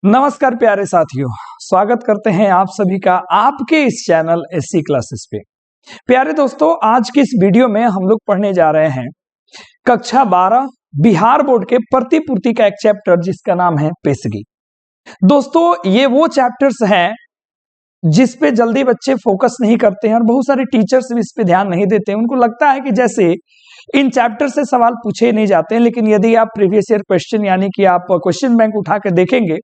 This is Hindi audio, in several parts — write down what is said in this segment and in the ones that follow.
नमस्कार प्यारे साथियों, स्वागत करते हैं आप सभी का आपके इस चैनल एससी क्लासेस पे। प्यारे दोस्तों, आज की इस वीडियो में हम लोग पढ़ने जा रहे हैं कक्षा 12 बिहार बोर्ड के प्रतिपूर्ति का एक चैप्टर जिसका नाम है पेशगी। दोस्तों, ये वो चैप्टर्स हैं जिस पे जल्दी बच्चे फोकस नहीं करते हैं और बहुत सारे टीचर्स भी इस पे ध्यान नहीं देते हैं। उनको लगता है कि जैसे इन चैप्टर से सवाल पूछे नहीं जाते हैं, लेकिन यदि आप प्रीवियस ईयर क्वेश्चन यानी कि आप क्वेश्चन बैंक उठा के देखेंगे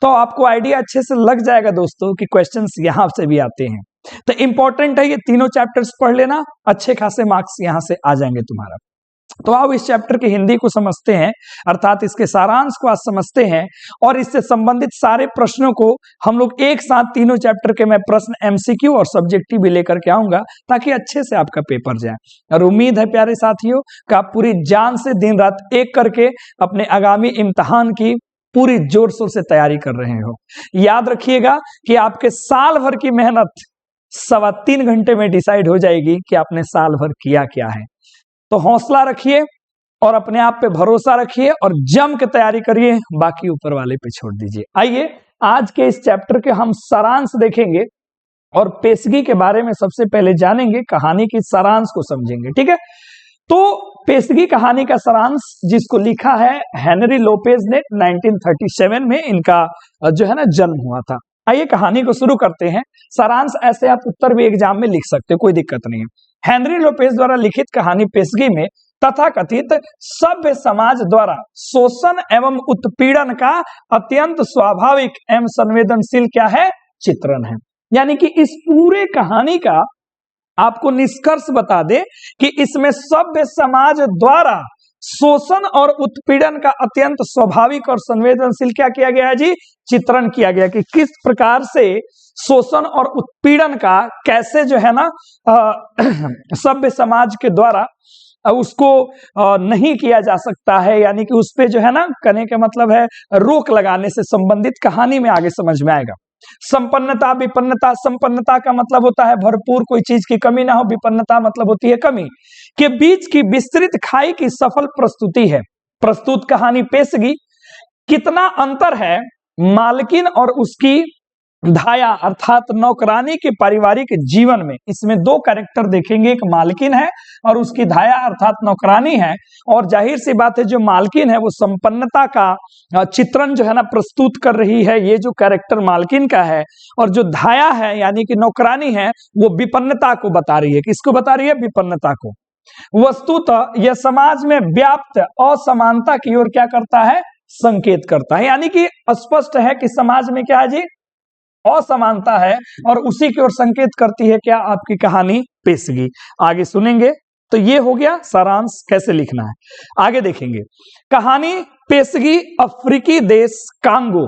तो आपको आइडिया अच्छे से लग जाएगा दोस्तों कि क्वेश्चंस यहां से भी आते हैं। तो इंपॉर्टेंट है ये तीनों चैप्टर्स पढ़ लेना, अच्छे खासे मार्क्स यहां से आ जाएंगे तुम्हारा। तो आओ इस चैप्टर की हिंदी को समझते हैं, अर्थात इसके सारांश को आज समझते हैं और इससे संबंधित सारे प्रश्नों को हम लोग एक साथ तीनों चैप्टर के मैं प्रश्न एमसीक्यू और सब्जेक्टिव भी लेकर के आऊंगा ताकि अच्छे से आपका पेपर जाए। और उम्मीद है प्यारे साथियों कि आप पूरी जान से दिन रात एक करके अपने आगामी इम्तिहान की पूरी जोर शोर से तैयारी कर रहे हो। याद रखिएगा कि आपके साल भर की मेहनत 3.25 घंटे में डिसाइड हो जाएगी कि आपने साल भर किया क्या है। तो हौसला रखिए और अपने आप पे भरोसा रखिए और जम के तैयारी करिए, बाकी ऊपर वाले पे छोड़ दीजिए। आइए आज के इस चैप्टर के हम सारांश देखेंगे और पेशगी के बारे में सबसे पहले जानेंगे, कहानी की सारांश को समझेंगे। ठीक है, तो पेशगी कहानी का सारांश जिसको लिखा है हेनरी लोपेज ने 1937 में इनका जो है ना जन्म हुआ था। आइए कहानी को शुरू करते हैं। सारांश ऐसे आप उत्तर भी एग्जाम में लिख सकते हो, कोई दिक्कत नहीं है। हेनरी लोपेज द्वारा लिखित कहानी पेशगी में तथाकथित सभ्य समाज द्वारा शोषण एवं उत्पीड़न का अत्यंत स्वाभाविक एवं संवेदनशील क्या है, चित्रण है। यानी कि इस पूरे कहानी का आपको निष्कर्ष बता दे कि इसमें सभ्य समाज द्वारा शोषण और उत्पीड़न का अत्यंत स्वाभाविक और संवेदनशील क्या किया गया है जी, चित्रण किया गया कि किस प्रकार से शोषण और उत्पीड़न का कैसे जो है ना सभ्य समाज के द्वारा उसको नहीं किया जा सकता है, यानी कि उस पे जो है ना कहने का मतलब है रोक लगाने से संबंधित कहानी में आगे समझ में आएगा। संपन्नता विपन्नता, संपन्नता का मतलब होता है भरपूर, कोई चीज की कमी ना हो, विपन्नता मतलब होती है कमी के बीच की विस्तृत खाई की सफल प्रस्तुति है। प्रस्तुत कहानी पेशगी कितना अंतर है मालकिन और उसकी धाया अर्थात नौकरानी के पारिवारिक जीवन में। इसमें दो कैरेक्टर देखेंगे, एक मालकिन है और उसकी धाया अर्थात नौकरानी है। और जाहिर सी बात है जो मालकिन है वो संपन्नता का चित्रण जो है ना प्रस्तुत कर रही है, ये जो कैरेक्टर मालकिन का है। और जो धाया है यानी कि नौकरानी है वो विपन्नता को बता रही है। किसको बता रही है, विपन्नता को। वस्तुतः यह समाज में व्याप्त असमानता की ओर क्या करता है, संकेत करता है। यानी कि स्पष्ट है कि समाज में क्या है जी, असमानता है और उसी की ओर संकेत करती है क्या, आपकी कहानी पेशगी। आगे सुनेंगे। तो ये हो गया सारांश कैसे लिखना है। आगे देखेंगे कहानी पेशगी अफ्रीकी देश कांगो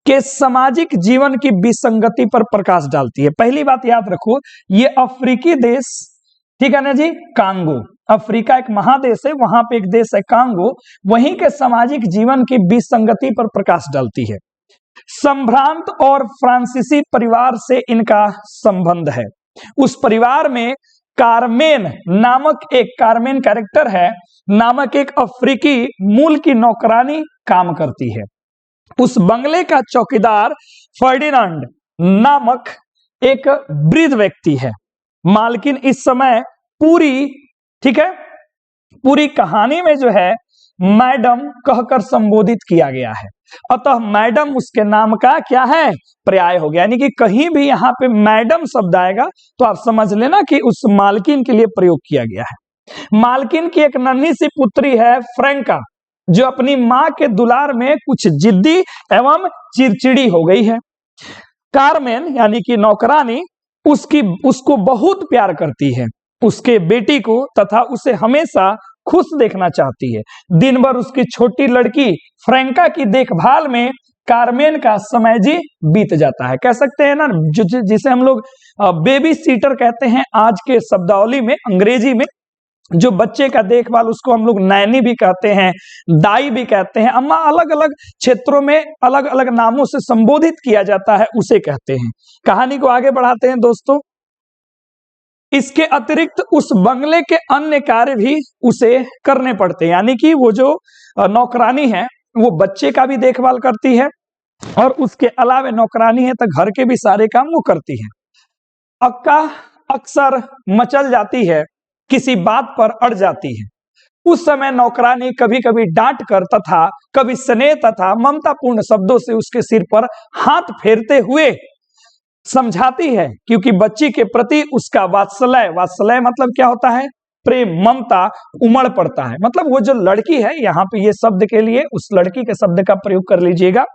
के सामाजिक जीवन की विसंगति पर प्रकाश डालती है। पहली बात याद रखो, ये अफ्रीकी देश, ठीक है ना जी, कांगो अफ्रीका एक महादेश है, वहां पे एक देश है कांगो, वहीं के सामाजिक जीवन की विसंगति पर प्रकाश डालती है। संभ्रांत और फ्रांसीसी परिवार से इनका संबंध है। उस परिवार में कारमेन नामक एक, कारमेन कैरेक्टर है, नामक एक अफ्रीकी मूल की नौकरानी काम करती है। उस बंगले का चौकीदार फर्डिनांड नामक एक वृद्ध व्यक्ति है। मालकिन इस समय पूरी, ठीक है, पूरी कहानी में जो है मैडम कहकर संबोधित किया गया है, अतः मैडम उसके नाम का क्या है, पर्याय हो गया। यानी कि कहीं भी यहाँ पे मैडम शब्द आएगा तो आप समझ लेना कि उस मालकिन के लिए प्रयोग किया गया है। मालकिन की एक नन्ही सी पुत्री है फ्रैंका, जो अपनी माँ के दुलार में कुछ जिद्दी एवं चिड़चिड़ी हो गई है। कारमेन यानी कि नौकरानी उसको बहुत प्यार करती है, उसके बेटी को, तथा उसे हमेशा खुश देखना चाहती है। दिन भर उसकी छोटी लड़की फ्रैंका की देखभाल में कारमेन का समय जी बीत जाता है। कह सकते हैं ना जिसे हम लोग बेबी सीटर कहते हैं आज के शब्दावली में, अंग्रेजी में जो बच्चे का देखभाल, उसको हम लोग नैनी भी कहते हैं, दाई भी कहते हैं, अम्मा, अलग अलग क्षेत्रों में अलग अलग नामों से संबोधित किया जाता है, उसे कहते हैं। कहानी को आगे बढ़ाते हैं दोस्तों। इसके अतिरिक्त उस बंगले के अन्य कार्य भी उसे करने पड़ते हैं। यानी कि वो जो नौकरानी है वो बच्चे का भी देखभाल करती है, और उसके अलावा नौकरानी है तो घर के भी सारे काम वो करती है। अक्का अक्सर मचल जाती है, किसी बात पर अड़ जाती है। उस समय नौकरानी कभी कभी डांट कर तथा कभी स्नेह तथा ममतापूर्ण शब्दों से उसके सिर पर हाथ फेरते हुए समझाती है, क्योंकि बच्ची के प्रति उसका वात्सल्य, वात्सल्य मतलब क्या होता है, प्रेम ममता उमड़ पड़ता है। मतलब वो जो लड़की है, यहाँ पे ये शब्द के लिए उस लड़की के शब्द का प्रयोग कर लीजिएगा।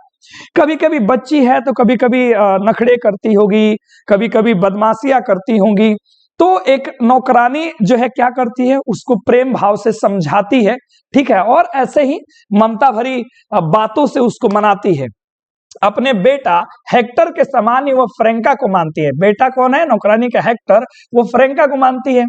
कभी कभी बच्ची है तो कभी कभी नखड़े करती होगी, कभी कभी बदमाशियां करती होंगी। तो एक नौकरानी जो है क्या करती है, उसको प्रेम भाव से समझाती है, ठीक है, और ऐसे ही ममता भरी बातों से उसको मनाती है। अपने बेटा हेक्टर के समान ही वो फ्रेंका को मानती है। बेटा कौन है, नौकरानी का हेक्टर, वो फ्रेंका को मानती है।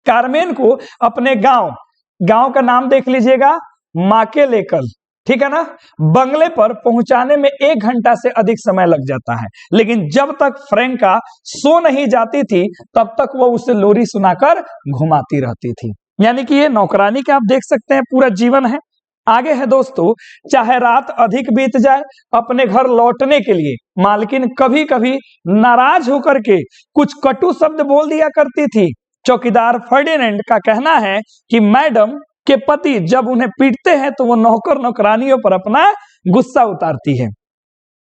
कारमेन को अपने गांव का नाम देख लीजिएगा, माकेलेकल, ठीक है ना, बंगले पर पहुंचाने में 1 घंटा से अधिक समय लग जाता है। लेकिन जब तक फ्रेंका सो नहीं जाती थी तब तक वो उसे लोरी सुनाकर घुमाती रहती थी। यानी कि ये नौकरानी का आप देख सकते हैं पूरा जीवन है। आगे है दोस्तों, चाहे रात अधिक बीत जाए, अपने घर लौटने के लिए मालकिन कभी कभी नाराज होकर के कुछ कटु शब्द बोल दिया करती थी। चौकीदार फर्डिनेंड का कहना है कि मैडम के पति जब उन्हें पीटते हैं तो वो नौकर नौकरानियों पर अपना गुस्सा उतारती है।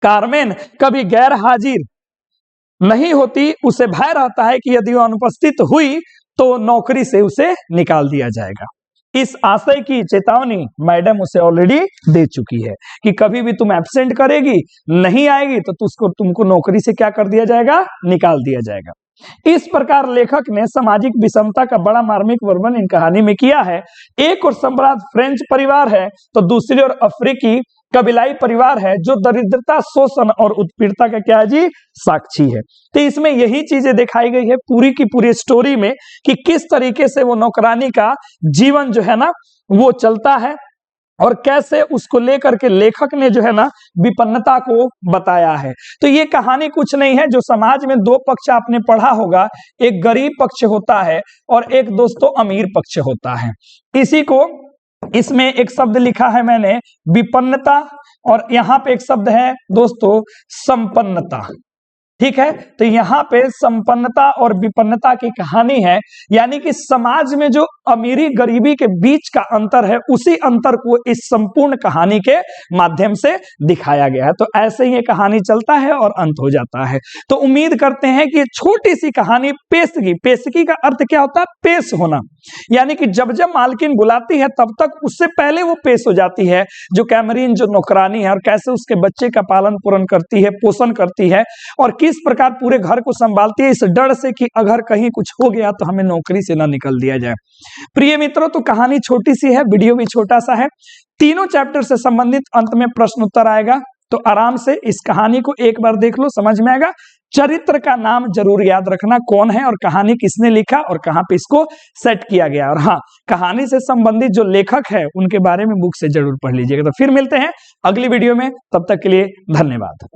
कारमेन कभी गैर हाजिर नहीं होती, उसे भय रहता है कि यदि वो अनुपस्थित हुई तो नौकरी से उसे निकाल दिया जाएगा। इस आशय की चेतावनी मैडम उसे ऑलरेडी दे चुकी है कि कभी भी तुम एब्सेंट करेगी, नहीं आएगी तो तुमको नौकरी से क्या कर दिया जाएगा, निकाल दिया जाएगा। इस प्रकार लेखक ने सामाजिक विषमता का बड़ा मार्मिक वर्णन इन कहानी में किया है। एक और सम्राट फ्रेंच परिवार है तो दूसरी ओर अफ्रीकी कबीलाई परिवार है जो दरिद्रता, शोषण और उत्पीड़नता का क्या है जी, साक्षी है। तो इसमें यही चीजें दिखाई गई है पूरी की पूरी स्टोरी में कि किस तरीके से वो नौकरानी का जीवन जो है ना वो चलता है और कैसे उसको लेकर के लेखक ने जो है ना विपन्नता को बताया है। तो ये कहानी कुछ नहीं है, जो समाज में 2 पक्ष आपने पढ़ा होगा, एक गरीब पक्ष होता है और एक दोस्तों अमीर पक्ष होता है। इसी को इसमें एक शब्द लिखा है मैंने, विपन्नता, और यहाँ पे एक शब्द है दोस्तों संपन्नता, ठीक है। तो यहाँ पे संपन्नता और विपन्नता की कहानी है, यानी कि समाज में जो अमीरी गरीबी के बीच का अंतर है उसी अंतर को इस संपूर्ण कहानी के माध्यम से दिखाया गया है। तो ऐसे ही ये कहानी चलता है और अंत हो जाता है। तो उम्मीद करते हैं कि छोटी सी कहानी पेशगी, पेशगी का अर्थ क्या होता है, पेश होना, यानी कि जब जब मालकिन बुलाती है तब तक उससे पहले वो पेश हो जाती है, जो कैमरीन जो नौकरानी है और कैसे उसके बच्चे का पालन पोषण करती है, पोषण करती है और किस प्रकार पूरे घर को संभालती है, इस डर से कि अगर कहीं कुछ हो गया तो हमें नौकरी से ना निकल दिया जाए। प्रिय मित्रों, तो कहानी छोटी सी है, वीडियो भी छोटा सा है, तीनों चैप्टर से संबंधित अंत में प्रश्न उत्तर आएगा, तो आराम से इस कहानी को एक बार देख लो, समझ में आएगा। चरित्र का नाम जरूर याद रखना, कौन है और कहानी किसने लिखा और कहां पे इसको सेट किया गया, और हाँ, कहानी से संबंधित जो लेखक है उनके बारे में बुक से जरूर पढ़ लीजिएगा। तो फिर मिलते हैं अगली वीडियो में, तब तक के लिए धन्यवाद।